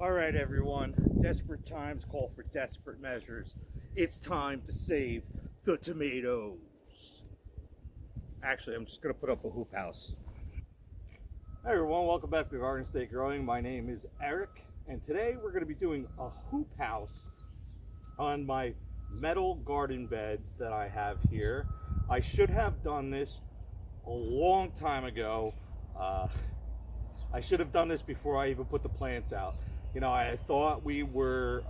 All right, everyone. Desperate times call for desperate measures. It's time to save the tomatoes. Actually, I'm just going to put up a hoop house. Hi, everyone. Welcome back to Garden State Growing. My name is Eric, and today we're going to be doing a hoop house on my metal garden beds that I have here. I should have done this a long time ago. I should have done this before I even put the plants out. You know, I thought we were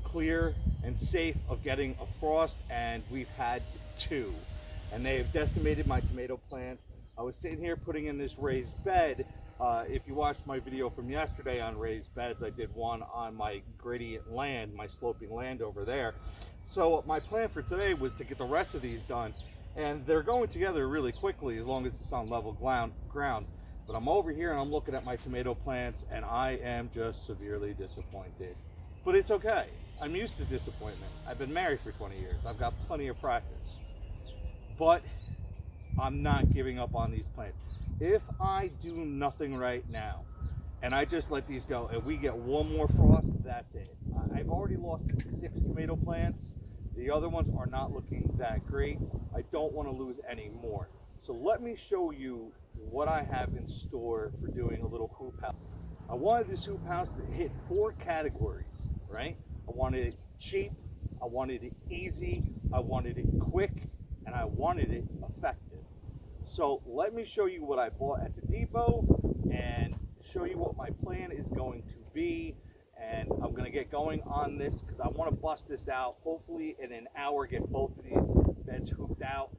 clear and safe of getting a frost, and we've had two, and they have decimated my tomato plants. I was sitting here putting in this raised bed. If you watched my video from yesterday on raised beds, I did one on my gradient land, my sloping land over there. So my plan for today was to get the rest of these done, and they're going together really quickly as long as it's on level ground. But I'm over here and I'm looking at my tomato plants, and I am just severely disappointed. But it's okay. I'm used to disappointment. I've been married for 20 years. I've got plenty of practice. But I'm not giving up on these plants. If I do nothing right now, and I just let these go, and we get one more frost, that's it. I've already lost 6 tomato plants. The other ones are not looking that great. I don't want to lose any more. So let me show you what I have in store for doing a little hoop house. I wanted this hoop house to hit 4 categories, right? I wanted it cheap, I wanted it easy, I wanted it quick, and I wanted it effective. So let me show you what I bought at the depot and show you what my plan is going to be. And I'm going to get going on this because I want to bust this out. Hopefully in an hour, get both of these beds hooped out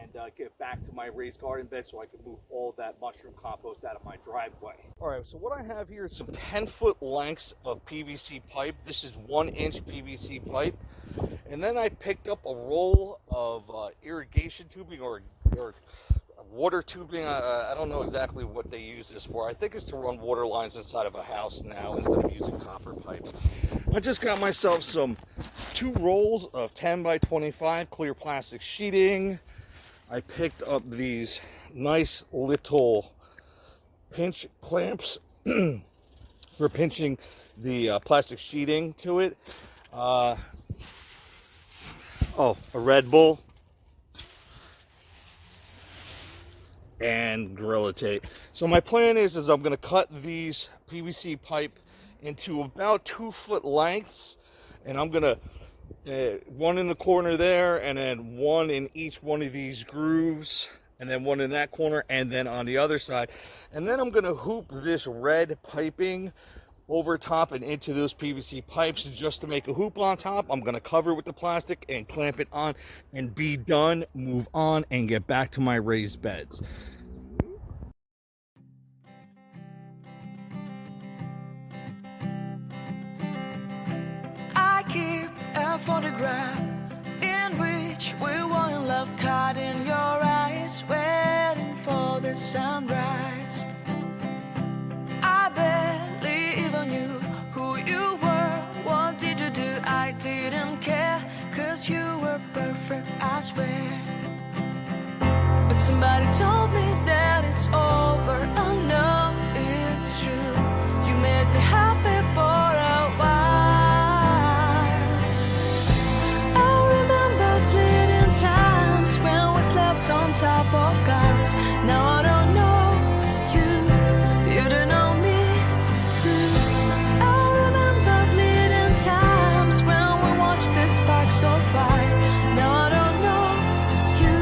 and get back to my raised garden bed so I can move all that mushroom compost out of my driveway. All right, so what I have here is some 10-foot lengths of PVC pipe. This is 1-inch PVC pipe. And then I picked up a roll of irrigation tubing or water tubing. I don't know exactly what they use this for. I think it's to run water lines inside of a house now instead of using copper pipe. I just got myself some 2 rolls of 10 by 25 clear plastic sheeting. I picked up these nice little pinch clamps for pinching the plastic sheeting to it. A Red Bull and Gorilla Tape. So my plan is I'm going to cut these PVC pipe into about 2-foot lengths, and I'm going to one in the corner there, and then one in each one of these grooves, and then one in that corner, and then on the other side. And then I'm going to hoop this red piping over top and into those PVC pipes just to make a hoop on top. I'm going to cover it with the plastic and clamp it on and be done, move on, and get back to my raised beds. I keep a photograph in which we were in love, caught in your eyes, waiting for the sunrise. I barely even knew who you were. What did you do? I didn't care, 'cause you were perfect, I swear. But somebody told me that it's over. I know it's true. You made me happy for a while. I remember fleeting times when we slept on top of cars. Now I don't know you, you don't know me too. I remember fleeting times when we watched the sparks so fire. Now I don't know you,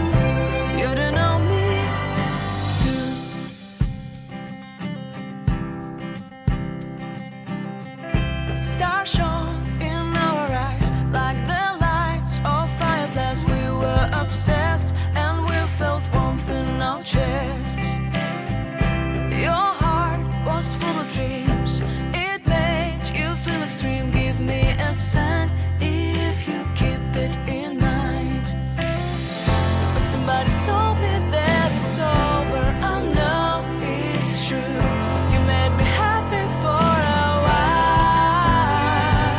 you don't know me too. Stars shone in our eyes like the lights of fireplace. We were obsessed and we felt warmth in our chests. Your heart was full of dreams. It made you feel extreme. Give me a sign if you keep it in mind. But somebody told me that it's over. I know it's true. You made me happy for a while.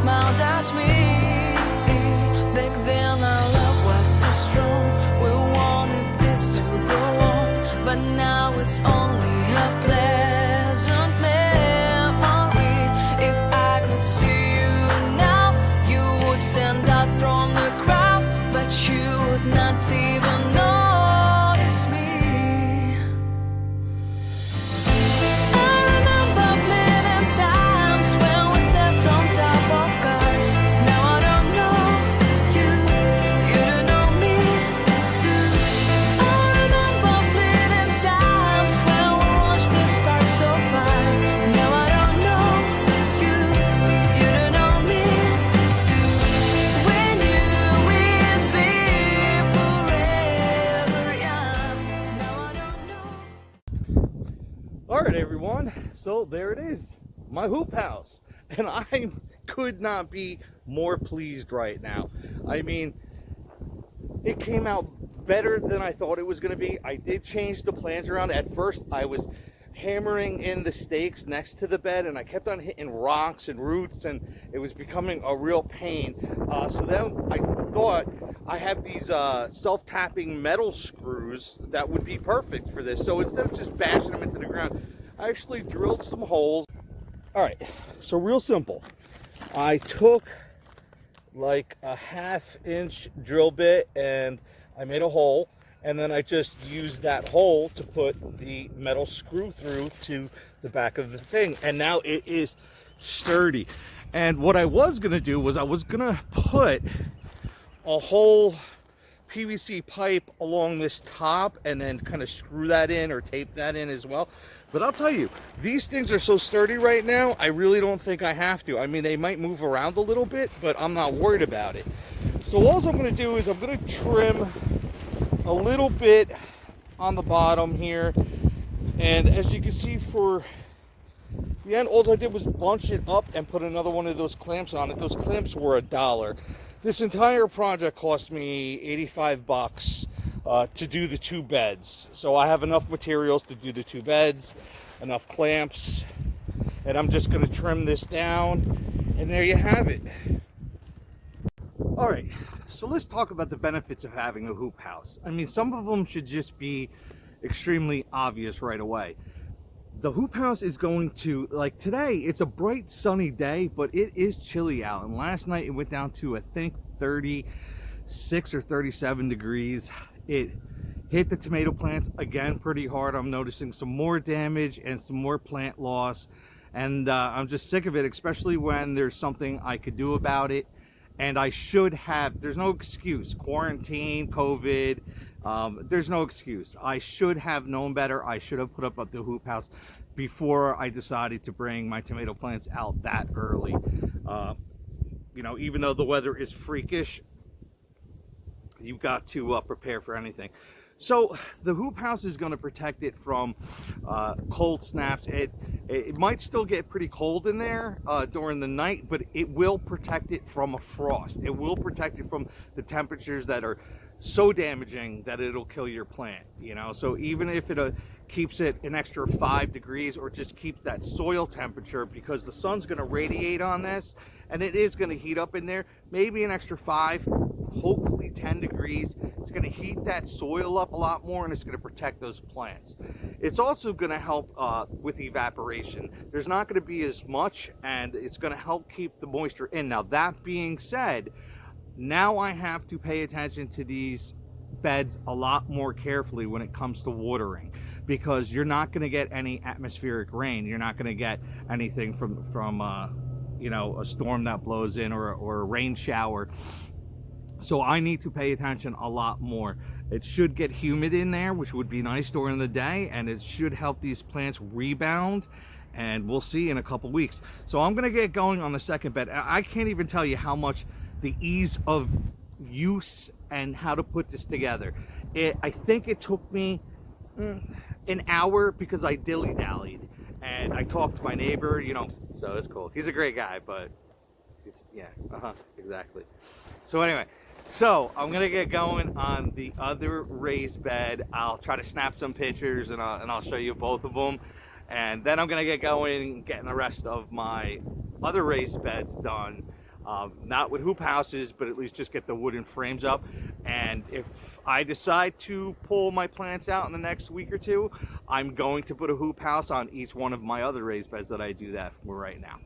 smiled at me. Back then our love was so strong. We wanted this to go on, but now it's only a pleasant memory. If I could see you now, you would stand out from the crowd, but you would not even notice me. I remember fleeting times when we slept on top of cars. Now I don't know you, you don't know me too. I remember fleeting times when we watched the sparks so far. Now I don't know you, you don't know me too. We knew we'd be forever young. Now I don't know. All right, everyone. So there it is, my hoop house. And I could not be more pleased right now. I mean, it came out better than I thought it was going to be. I did change the plans around. At first, I was hammering in the stakes next to the bed, and I kept on hitting rocks and roots, and it was becoming a real pain. So then I thought I have these self-tapping metal screws that would be perfect for this. So instead of just bashing them into the ground, I actually drilled some holes. All right, so real simple. I took like a 1/2-inch drill bit and I made a hole, and then I just used that hole to put the metal screw through to the back of the thing, and now it is sturdy. And what I was gonna do was I was gonna put a whole PVC pipe along this top and then kind of screw that in or tape that in as well. But I'll tell you, these things are so sturdy right now, I really don't think I have to. I mean, they might move around a little bit, but I'm not worried about it. So all I'm going to do is I'm going to trim a little bit on the bottom here. And as you can see, for the end, all I did was bunch it up and put another one of those clamps on it. Those clamps were $1. This entire project cost me 85 bucks to do the 2 beds. So I have enough materials to do the 2 beds, enough clamps, and I'm just going to trim this down, and there you have it. All right, so let's talk about the benefits of having a hoop house. I mean, some of them should just be extremely obvious right away. The hoop house is going to, like today, it's a bright sunny day, but it is chilly out. And last night it went down to, I think, 36 or 37 degrees. It hit the tomato plants again pretty hard. I'm noticing some more damage and some more plant loss. And I'm just sick of it, especially when there's something I could do about it. And I should have, there's no excuse. Quarantine, COVID, there's no excuse. I should have known better. I should have put up the hoop house before I decided to bring my tomato plants out that early. You know, even though the weather is freakish, you've got to prepare for anything. So the hoop house is going to protect it from cold snaps. It might still get pretty cold in there during the night, but it will protect it from a frost. It will protect it from the temperatures that are so damaging that it'll kill your plant, you know. So even if it keeps it an extra 5 degrees, or just keeps that soil temperature, because the sun's going to radiate on this and it is going to heat up in there, maybe an extra 5, hopefully 10 degrees. It's going to heat that soil up a lot more, and it's going to protect those plants. It's also going to help with evaporation. There's not going to be as much, and it's going to help keep the moisture in. Now, that being said, now I have to pay attention to these beds a lot more carefully when it comes to watering, because you're not going to get any atmospheric rain. You're not going to get anything from you know, a storm that blows in, or a rain shower. So I need to pay attention a lot more. It should get humid in there, which would be nice during the day, and it should help these plants rebound, and we'll see in a couple weeks. So I'm gonna get going on the second bed. I can't even tell you how much the ease of use and how to put this together. I think it took me an hour, because I dilly-dallied and I talked to my neighbor, you know, so it's cool. He's a great guy, but it's, yeah, exactly. So anyway, so I'm gonna get going on the other raised bed. I'll try to snap some pictures, and I'll show you both of them, and then I'm gonna get going, getting the rest of my other raised beds done. Not with hoop houses, but at least just get the wooden frames up. And if I decide to pull my plants out in the next week or two, I'm going to put a hoop house on each one of my other raised beds that I do that for right now.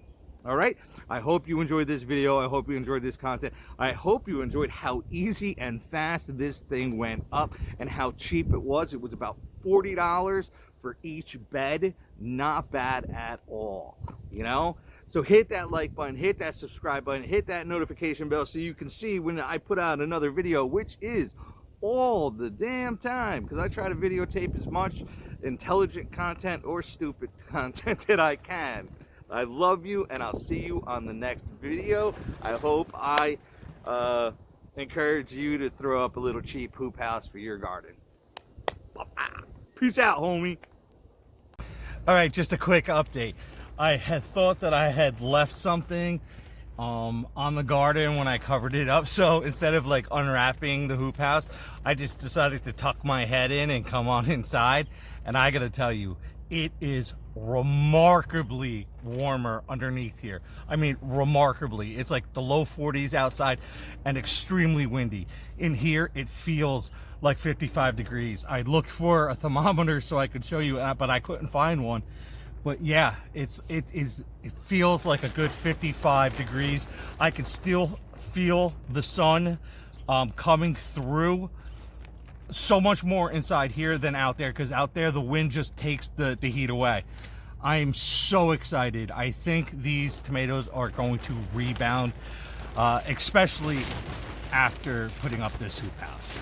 All right, I hope you enjoyed this video. I hope you enjoyed this content. I hope you enjoyed how easy and fast this thing went up and how cheap it was. It was about $40 for each bed. Not bad at all, you know? So hit that like button, hit that subscribe button, hit that notification bell so you can see when I put out another video, which is all the damn time, because I try to videotape as much intelligent content or stupid content that I can. I love you, and I'll see you on the next video. I hope I encourage you to throw up a little cheap hoop house for your garden. Peace out, homie. All right, just a quick update. I had thought that I had left something on the garden when I covered it up. So instead of like unwrapping the hoop house, I just decided to tuck my head in and come on inside. And I gotta tell you, it is remarkably warmer underneath here. I mean, remarkably. It's like the low 40s outside and extremely windy. In here, it feels like 55 degrees. I looked for a thermometer so I could show you, but I couldn't find one. But yeah, it feels like a good 55 degrees. I can still feel the sun coming through. So much more inside here than out there, because out there the wind just takes the heat away. I am so excited. I think these tomatoes are going to rebound, especially after putting up this hoop house.